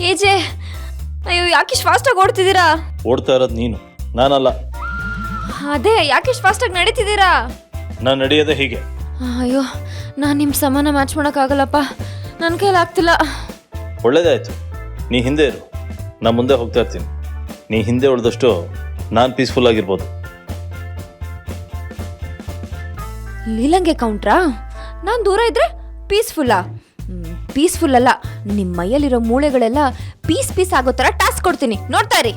ಏಜೆ, ಅಯ್ಯೋ ಯಾಕಿಷ್ಟು ಫಾಸ್ಟಾಗಿ ಓಡ್ತಿದ್ದೀರಾ? ಓಡ್ತಾ ಇರೋದು ನೀನು, ನಾನಲ್ಲ. ಅದೇ ಯಾಕಿಷ್ಟು ಫಾಸ್ಟಾಗಿ ನಡೀತಿದ್ದೀರಾ? ನಾನು ನಡೆಯೋದೇ ಹೀಗೆ. ಅಯ್ಯೋ, ನಾನು ನಿಮ್ಮ ಸಮಾನ ಮ್ಯಾಚ್ ಮಾಡೋಕ್ಕಾಗಲ್ಲಪ್ಪ, ನನ್ನ ಕೈಲಿ ಆಗ್ತಿಲ್ಲ. ಒಳ್ಳೇದಾಯ್ತು, ನೀ ಹಿಂದೆ ಇರು, ನಾ ಮುಂದೆ ಹೋಗ್ತಾ ಇರ್ತೀನಿ. ನೀ ಹಿಂದೆ ಉಳಿದಷ್ಟು ನಾನು ಪೀಸ್ಫುಲ್ ಆಗಿರ್ಬೋದು. ಲೀಲಂಗೆ ಕೌಂಟ್ರಾ? ನಾನು ದೂರ ಇದ್ರೆ ಪೀಸ್ಫುಲ್ಲಾ? ಪೀಸ್ಫುಲ್ ಅಲ್ಲ, ನಿಮ್ಮ ಮೈಯಲ್ಲಿರೋ ಮೂಳೆಗಳೆಲ್ಲ ಪೀಸ್ ಪೀಸ್ ಆಗೋ ಥರ ಟಾಸ್ಕ್ ಕೊಡ್ತೀನಿ, ನೋಡ್ತಾ ಇರಿ.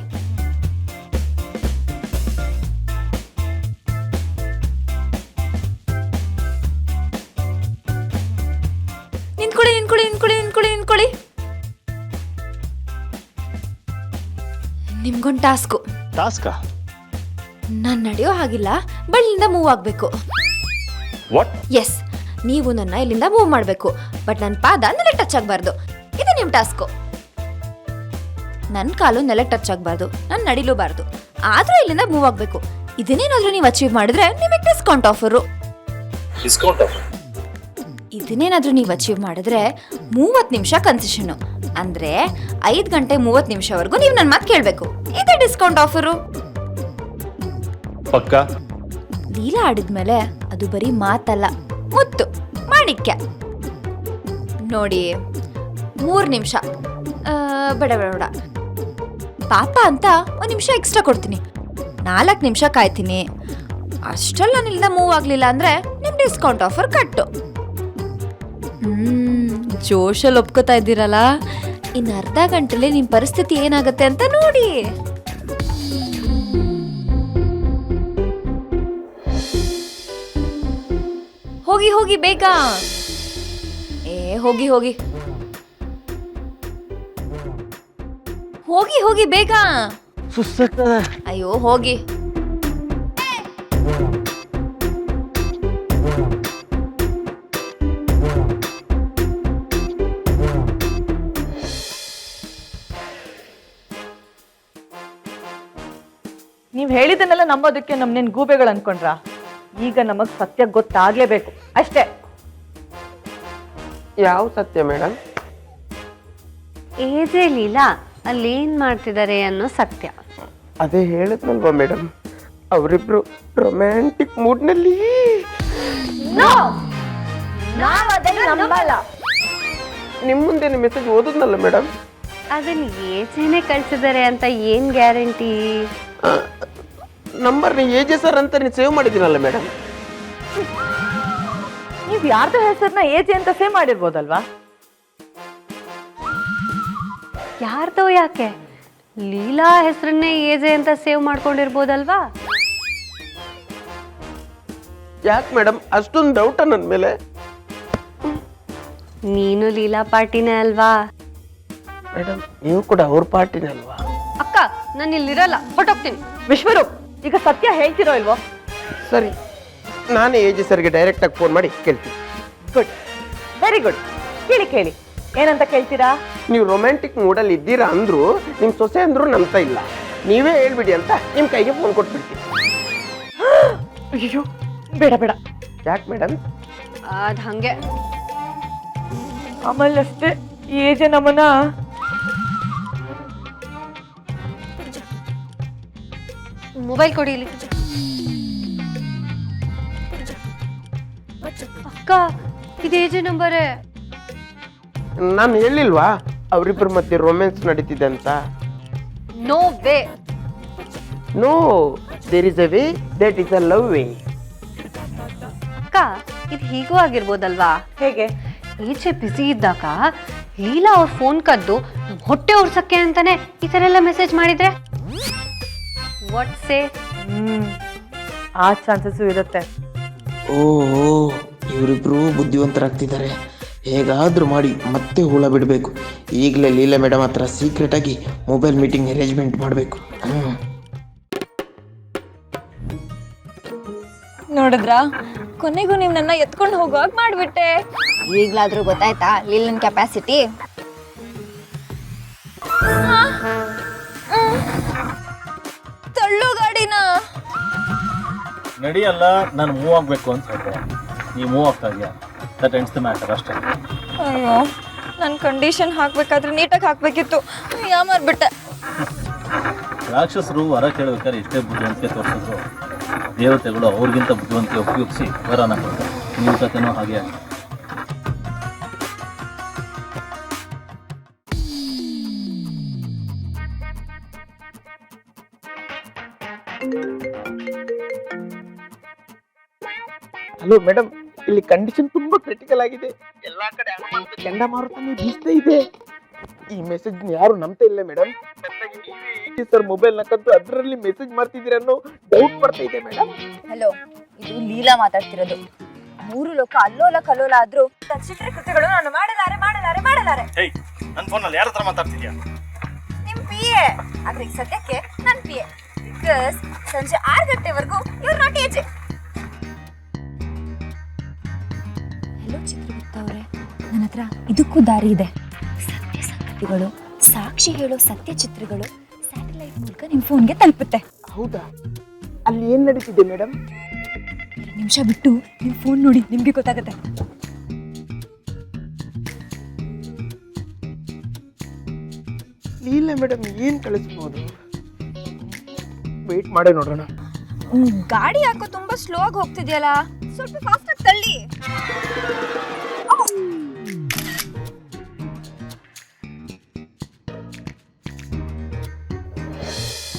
ನಿಂತ್ಕೊಳ್ಳಿ ನಿಂತ್ಕೊಳ್ಳಿ ನಿಂತ್ಕೊಳ್ಳಿ ನಿಂತ್ಕೊಳ್ಳಿ ನಿಂತ್ಕೊಳ್ಳಿ. ನಿಮ್ಗೊಂದು ಟಾಸ್ಕು. ಟಾಸ್ಕಾ? ನಾನು ನಡೆಯೋ ಹಾಗಿಲ್ಲ, ಬಳ್ಳಿಯಿಂದ ಮೂವ್ ಆಗಬೇಕು. ವಾಟ್? ಎಸ್, ನೀವು ನನ್ನ ಇಲ್ಲಿಂದ ಮೂವ್ ಮಾಡಬೇಕು, ಬಟ್ ನನ್ನ ಪಾದ ನೆಲಕ್ಕೆ ಟಚ್ ಆಗಬಾರ್ದು. ಇದು ನಿಮ್ಮ ಟಾಸ್ಕು. ನನ್ನ ಕಾಲು ನೆಲಕ್ಕೆ ಟಚ್ ಆಗಬಾರ್ದು, ನಾನು ನಡಿಲೂಬಾರ್ದು, ಆದರೂ ಇಲ್ಲಿಂದ ಮೂವ್ ಆಗಬೇಕು. ಇದನ್ನೇನಾದರೂ ನೀವು ಅಚೀವ್ ಮಾಡಿದ್ರೆ ನಿಮಗೆ ಡಿಸ್ಕೌಂಟ್ ಆಫರು. Discount offer? ಇದನ್ನೇನಾದರೂ ನೀವು ಅಚೀವ್ ಮಾಡಿದ್ರೆ 30 ನಿಮಿಷ ಕನ್ಸೆಷನು, ಅಂದರೆ 5 ಗಂಟೆ 30 ನಿಮಿಷವರೆಗೂ ನೀವು ನನ್ನ ಮಾತು ಕೇಳಬೇಕು. ಇದೇ ಡಿಸ್ಕೌಂಟ್ ಆಫರು. ಪಕ್ಕ? ಲೀಲಾ ಆಡಿದ್ಮೇಲೆ ಅದು ಬರೀ ಮಾತಲ್ಲ, ಮುತ್ತು ಮಾಣಿಕ್ಯ. ನೋಡಿ, 3 ನಿಮಿಷ ಬೇಡ ಬೇಡ ಬೇಡ, ಪಾಪ ಅಂತ 1 ನಿಮಿಷ ಎಕ್ಸ್ಟ್ರಾ ಕೊಡ್ತೀನಿ. 4 ನಿಮಿಷ ಕಾಯ್ತೀನಿ. ಅಷ್ಟರಲ್ಲಿ ನಾನು ಇಲ್ಲಿಂದ ಮೂವ್ ಆಗಲಿಲ್ಲ ಅಂದರೆ ನಿಮ್ಮ ಡಿಸ್ಕೌಂಟ್ ಆಫರ್ ಕಟ್ಟು. ಜೋಶಲ್ಲಿ ಒಪ್ಕೋತಾ ಇದ್ದೀರಲ್ಲ, ಇನ್ನು ಅರ್ಧ ಗಂಟೆಲಿ ನಿಮ್ಮ ಪರಿಸ್ಥಿತಿ ಏನಾಗುತ್ತೆ ಅಂತ ನೋಡಿ. ಹೋಗಿ ಹೋಗಿ ಬೇಗ, ಹೋಗಿ ಹೋಗಿ ಹೋಗಿ ಹೋಗಿ ಬೇಗ. ಸುಸ್ತಾಗ್ತದೆ. ಅಯ್ಯೋ ಹೋಗಿ. ನೀವ್ ಹೇಳಿದನ್ನೆಲ್ಲ ನಂಬೋದಕ್ಕೆ ನಮ್ನೇನ್ ಗೂಬೆಗಳು ಅನ್ಕೊಂಡ್ರ? ಈಗ ನಮಗ್ ಸತ್ಯ ಗೊತ್ತಾಗ್ಲೇಬೇಕು ಅಷ್ಟೇ. ಯಾವ ಸತ್ಯ ಮೇಡಮ್? ಏಜೆ ಲೀಲಾ ಅಲ್ಲೇನ್ ಮಾಡ್ತಿದ್ದಾರೆ ಅನ್ನೋ ಸತ್ಯ. ಅದೇ ಹೇಳಿದ್ನಲ್ವಾ ಮೇಡಮ್, ಅವರಿಬ್ರು ರೊಮ್ಯಾಂಟಿಕ್ ಮೂಡ್ನಲ್ಲಿ. ನಿಮ್ ಮುಂದೆ ಮೆಸೇಜ್ ಓದಿದ್ನಲ್ಲ ಮೇಡಮ್. ಅದನ್ನ ಏಜೆನೆ ಕಳ್ಸಿದ್ದಾರೆ ಅಂತ ಏನ್ ಗ್ಯಾರಂಟಿ? ನಂಬರ್ನ ಏಜೆ ಸರ್ ಅಂತ ನೀವು ಸೇವ್ ಮಾಡಿದ್ದೀನಲ್ಲ ಮೇಡಮ್. ನೀವ್ ಯಾರ್ದ ಹೆಸರನ್ನ ಏಜೆ ಅಂತ ಸೇವ್ ಮಾಡಿರ್ಬೋದಲ್ವಾ? ಯಾರ್ದೋ ಯಾಕೆ, ಲೀಲಾ ಹೆಸರನ್ನೇ ಏಜೆ ಅಂತ ಸೇವ್ ಮಾಡ್ಕೊಂಡಿರ್ಬೋದಲ್ವಾ? ಯಾಕೆ ಮೇಡಮ್ ಅಷ್ಟೊಂದು ಡೌಟ ನನ್ನ ಮೇಲೆ? ನೀನು ಲೀಲಾ ಪಾರ್ಟಿನೇ ಅಲ್ವಾ? ಮೇಡಮ್ ನೀವು ಕೂಡ ಅವ್ರ ಪಾರ್ಟಿನೇ ಅಲ್ವಾ? ಅಕ್ಕ, ನಾನು ಇಲ್ಲಿರಲ್ಲ, ಹೊರಟೋಗ್ತೀನಿ. ವಿಶ್ವರೂಪ್, ಈಗ ಸತ್ಯ ಹೇಳ್ತಿರೋ ಇಲ್ವೋ? ಸರಿ, ನಾನೇ ಏಜೆ ಸರ್ಗೆ ಡೈರೆಕ್ಟ್ ಆಗಿ ಫೋನ್ ಮಾಡಿ ಕೇಳ್ತೀನಿ. Good, very good. ಕೇಳಿ ಏನಂತ ಕೇಳ್ತೀರಾ? ನೀವು ರೊಮ್ಯಾಂಟಿಕ್ ಮೂಡಲ್ಲಿ ಇದ್ದೀರಾ ಅಂದ್ರು ನಿಮ್ ಸೊಸೆ ಅಂದ್ರು ನಂಬ್ತಾ ಇಲ್ಲ. ನೀವೇ ಹೇಳ್ಬಿಡಿ ಅಂತ ನಿಮ್ ಕೈಗೆ ಫೋನ್ ಕೊಟ್ಬಿಡ್ತೀನಿ. ಅಯ್ಯೋ ಬೇಡ ಬೇಡ. ಯಾಕೆ ಮೇಡಮ್? ಅದ್ ಹಂಗೆ. ಆಮೇಲೆ ಅಷ್ಟೇ ಏಜೆ ನಮ್ಮನ್ನ ಮೊಬೈಲ್ ಕೊಡಿ ಇಲ್ಲಿ. ಅಕ್ಕ, ಇದು ಏಜೆ ನಂಬರೇ. ನಾನು ಹೇಳಿಲ್ವಾ ಅವರಿಬ್ಬರ ಮಧ್ಯೆ ರೊಮ್ಯಾನ್ಸ್ ನಡೀತಿದೆ ಅಂತ? No way. No, there is a way, that is a love way. ಅಕ್ಕ, ಇದು ಹೀಗೂ ಆಗಿರ್ಬೋದಲ್ವಾ? ಹೇಗೆ? ಈಚೆ ಬಿಸಿ ಇದ್ದಾಗ ಲೀಲಾ ಅವ್ರ ಫೋನ್ ಕದ್ದು ಹೊಟ್ಟೆ ಉರ್ಸಕ್ಕೆ ಅಂತಾನೆ ಈ ತರ ಎಲ್ಲ ಮೆಸೇಜ್ ಮಾಡಿದ್ರೆ ವಾಟ್ ಸೇ? ಆ ಚಾನ್ಸಸ್ಸು ಇರುತ್ತೆ. ಓಹೋ, ಇವರಿಬ್ರು ಬುದ್ಧಿವಂತರಾಗ್ತಿದ್ದಾರೆ. ಹೇಗಾದ್ರೂ ಮಾಡಿ ಮತ್ತೆ ಹುಳ ಬಿಡಬೇಕು. ಈಗಲೇ ಲೀಲಾ ಮೇಡಮ್ ಹತ್ರ ಸೀಕ್ರೆಟ್ ಆಗಿ ಮೊಬೈಲ್ ಮೀಟಿಂಗ್ ಅರೇಂಜ್ಮೆಂಟ್ ಮಾಡಬೇಕು. ನೋಡಿದ್ರಾ, ಕೊನೆಗೂ ನೀವು ನನ್ನ ಎತ್ಕೊಂಡು ಹೋಗುವಾಗ ಮಾಡ್ಬಿಟ್ಟೆ. ಈಗ್ಲಾದ್ರೂ ಗೊತ್ತಾಯ್ತಾ ಲೀಲನ್ ಕೆಪಾಸಿಟಿ? ತಳ್ಳು ಗಾಡಿನ. ನಡಿಯಲ್ಲ, ನಾನು ಮೂವ್ ಆಗಬೇಕು ಅಂತ ಹೇಳಿದೆ, ನೀವು ಮೂವ್ ಆಗ್ತಾ ಇದೆಯಾ? ದಟ್ ಎಂಡ್ಸ್ ದ ಮ್ಯಾಟರ್ ಅಷ್ಟೇ. ಅಯ್ಯೋ, ನನ್ನ ಕಂಡೀಷನ್ ಹಾಕ್ಬೇಕಾದ್ರೆ ನೀಟಾಗಿ ಹಾಕ್ಬೇಕಿತ್ತು ಯಾಮಾರ್ಬಿಟ್ಟೆ. ರಾಕ್ಷಸರು ವರ ಕೇಳಬೇಕಾದ್ರೆ ಎಷ್ಟೇ ಬುದ್ಧಿವಂತಿಕೆ ತೋರಿಸಿದ್ರು ದೇವತೆಗಳು ಅವ್ರಿಗಿಂತ ಬುದ್ಧಿವಂತಿಕೆ ಉಪಯೋಗಿಸಿ ವರನ ಕೊಡ್ತಾರೆ. ನೀವು ಕಥೆನೂ ಹಾಗೆ ಆಗಿದೆ. ಹಲೋ ಮೇಡಮ್, ಇಲ್ಲಿ ಕಂಡೀಷನ್ ತುಂಬಾ ಕ್ರಿಟಿಕಲ್ ಆಗಿದೆ. ಎಲ್ಲಾ ಕಡೆ ಹನುಮಂತ ಚಂಡಮಾರುತನೇ ಬೀಸ್ತಾ ಇದೆ. ಈ ಮೆಸೇಜ್ ಯಾರು ನಂಬ್ತಾ ಇಲ್ಲ ಮೇಡಮ್. ಸರ್ ಮೊಬೈಲ್ ನ ಕದ್ದು ಅದರಲ್ಲಿ ಮೆಸೇಜ್ ಮಾಡ್ತಿದ್ದೀರ ಅನ್ನೋ ಡೌಟ್ ಬರ್ತಾ ಇದೆ ಮೇಡಮ್. ಹಲೋ, ಇದು ಲೀಲಾ ಮಾತಾಡ್ತಿರೋದು. 3 ಲೋಕ ಅಲ್ಲೋಲ ಕಲ್ಲೋಲ ಆದ್ರೂ ಚಿತ್ರ ಕೃತ್ಯಗಳು ನಾನು ಮಾಡಲಾರೆ. ಹೇಯ್, ನನ್ನ ಫೋನಲ್ಲಿ ಯಾರ ಹತ್ರ ಮಾತಾಡ್ತಿದ್ಯಾ? ನಿಮ್ PA. ಆದ್ರೆ ಈಗ ಸದ್ಯಕ್ಕೆ ನನ್ PA. ಬಿಕಾಸ್ ಸಂಜೆ 6 ಗಂಟೆವರೆಗೂ ಇವ್ರು ನಾಟ್ ಏಜೆ. ಹಲೋ ಚಿತ್ರಗುಪ್ತ ಅವರೇ, ನನ್ನ ಹತ್ರ ಇದಕ್ಕೂ ದಾರಿ ಇದೆ. ಸತ್ಯ ಸಂಗತಿಗಳು, ಸಾಕ್ಷಿ ಹೇಳೋ ಸತ್ಯ ಚಿತ್ರಗಳು ಸ್ಯಾಟಲೈಟ್ ಮೂಲಕ ನಿಮ್ ಫೋನ್ಗೆ ತಲುಪುತ್ತೆ. ಹೌದಾ? ಅಲ್ಲಿ ಏನ್ ನಡೀತಿದೆ ಮೇಡಮ್? 2 ನಿಮಿಷ ಬಿಟ್ಟು ನಿಮ್ ಫೋನ್ ನೋಡಿ, ನಿಮ್ಗೆ ಗೊತ್ತಾಗುತ್ತೆ. ಇಲ್ಲ ಮೇಡಮ್, ಏನ್ ಕಳಿಸ್ಬೋದು? ವೇಟ್ ಮಾಡೇ ನೋಡೋಣ. ಗಾಡಿ ಯಾಕೋ ತುಂಬಾ ಸ್ಲೋ ಆಗಿ ಹೋಗ್ತಿದ್ಯಲ್ಲ, ಸ್ವಲ್ಪ ಫಾಸ್ಟ್ ಆಗಿ ತಳ್ಳಿ.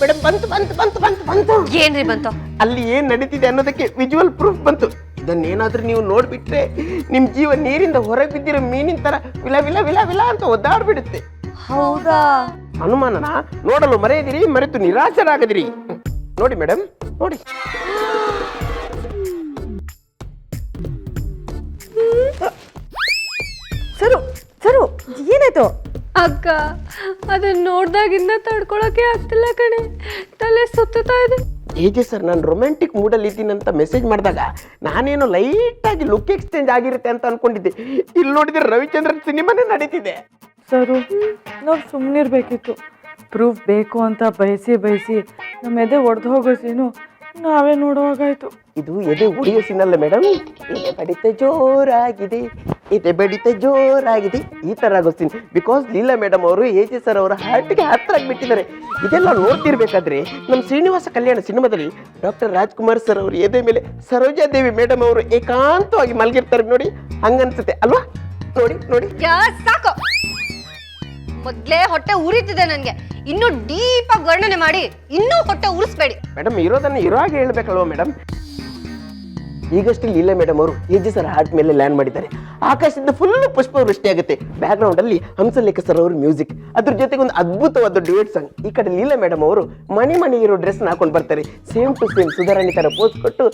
ಮೇಡಮ್ ಬಂತು. ಏನ್ರಿ ಬಂತು? ಅಲ್ಲಿ ಏನ್ ನಡೀತಿದೆ ಅನ್ನೋದಕ್ಕೆ ವಿಜುವಲ್ ಪ್ರೂಫ್ ಬಂತು. ಇದನ್ನೇನಾದ್ರೂ ನೀವು ನೋಡ್ಬಿಟ್ರೆ ನಿಮ್ ಜೀವ ನೀರಿಂದ ಹೊರಗೆ ಬಿದ್ದಿರೋ ಮೀನಿನ ತರ ವಿಲ ವಿಲ ವಿಲ ವಿಲ ಅಂತ ಒದ್ದಾಡ್ಬಿಡುತ್ತೆ. ಹೌದಾ? ಅನುಮಾನನ ನೋಡಲು ಮರೆಯದಿರಿ, ಮರೆತು ನಿರಾಶರಾಗದಿರಿ. ನೋಡಿ ಮೇಡಮ್, ನೋಡಿ. ಸರು ಏನಾಯ್ತು? ಅಕ್ಕ, ಅದನ್ನ ನೋಡ್ದಾಗಿಂದ ತಡ್ಕೊಳಕ್ಕೆ ಆಗ್ತಿಲ್ಲ ಕಣೆ, ತಲೆ ಸುತ್ತಾ ಇದೆ. ಹೇಗೆ ಸರ್, ನಾನು ರೊಮ್ಯಾಂಟಿಕ್ ಮೂಡಲ್ಲಿ ಇದ್ದೀನಂತ ಮೆಸೇಜ್ ಮಾಡಿದಾಗ ನಾನೇನೋ ಲೈಟ್ ಆಗಿ ಲುಕ್ ಎಕ್ಸ್ಚೇಂಜ್ ಆಗಿರುತ್ತೆ ಅಂತ ಅನ್ಕೊಂಡಿದ್ದೆ. ಇಲ್ಲಿ ನೋಡಿದ್ರೆ ರವಿಚಂದ್ರನ್ ಸಿನಿಮಾನೇ ನಡೀತಿದೆ. ಸರು, ನಾವು ಸುಮ್ಮನಿರ್ಬೇಕಿತ್ತು. ಪ್ರೂಫ್ ಬೇಕು ಅಂತ ಬಯಸಿ ನಮ್ಮ ಎದೆ ಒಡೆದು ಹೋಗೋ ಸೀನು ನಾವೇ ನೋಡುವಾಗಾಯ್ತು. ಇದು ಎದೆ ಉಳಿಯೋ ಸೀನಲ್ಲ ಮೇಡಮ್. ಎದೆ ಬಡಿತ ಜೋರಾಗಿದೆ, ಎದೆ ಬಡಿತ ಜೋರಾಗಿದೆ, ಈ ತರ ಆಗೋ ಸೀನ್. ಬಿಕಾಸ್ ಲೀಲಾ ಮೇಡಮ್ ಅವರು AJ ಸರ್ ಅವರ ಹಾರ್ಟ್ಗೆ ಹತ್ರ ಆಗಿಬಿಟ್ಟಿದ್ದಾರೆ. ಇದೆಲ್ಲ ನೋಡ್ತಿರ್ಬೇಕಾದ್ರೆ ನಮ್ಮ ಶ್ರೀನಿವಾಸ ಕಲ್ಯಾಣ ಸಿನಿಮಾದಲ್ಲಿ ಡಾಕ್ಟರ್ ರಾಜ್ಕುಮಾರ್ ಸರ್ ಅವರು ಎದೆ ಮೇಲೆ ಸರೋಜಾದೇವಿ ಮೇಡಮ್ ಅವರು ಏಕಾಂತವಾಗಿ ಮಲಗಿರ್ತಾರೆ ನೋಡಿ, ಹಂಗನ್ಸುತ್ತೆ ಅಲ್ವಾ? ನೋಡಿ ನೋಡಿ. ಸಾಕು, ಮೊದ್ಲೇ ಹೊಟ್ಟೆ ಉರಿತಿದೆ ನನ್ಗೆ. ಇನ್ನೂ ಡೀಪ್ ಆಗಿ ವರ್ಣನೆ ಮಾಡಿ ಇನ್ನೂ ಹೊಟ್ಟೆ ಉರಿಸ್ಬೇಡಿ ಮೇಡಮ್. ಇರೋದನ್ನ ಇರೋ ಹಾಗೆ ಹೇಳ್ಬೇಕಲ್ವಾ ಮೇಡಮ್? ಈಗಷ್ಟೇ ಲೀಲಾ ಮೇಡಮ್ ಅವರು AJ ಸರ್ ಹಾರ್ಟ್ ಮೇಲೆ ಲ್ಯಾಂಡ್ ಮಾಡಿದ್ದಾರೆ. ಆಕಾಶದಿಂದ ಫುಲ್ ಪುಷ್ಪವೃಷ್ಟಿ ಆಗುತ್ತೆ. ಬ್ಯಾಕ್ ಗ್ರೌಂಡ್ ಅಲ್ಲಿ ಹಂಸಲೇಖ ಸರ್ ಅವರು ಮ್ಯೂಸಿಕ್, ಅದ್ರ ಜೊತೆಗೆ ಒಂದು ಅದ್ಭುತವಾದ ಡ್ಯೂಯೆಟ್ ಸಾಂಗ್. ಈ ಕಡೆ ಲೀಲಾ ಮೇಡಮ್ ಅವರು ಮಣಿ ಇರೋ ಡ್ರೆಸ್ ಹಾಕೊಂಡು ಬರ್ತಾರೆ. ಸೇಮ್ ಟು ಸೇಮ್ ಸುಧಾರಾಣಿ ತರ ಪೋಸ್ ಕೊಟ್ಟು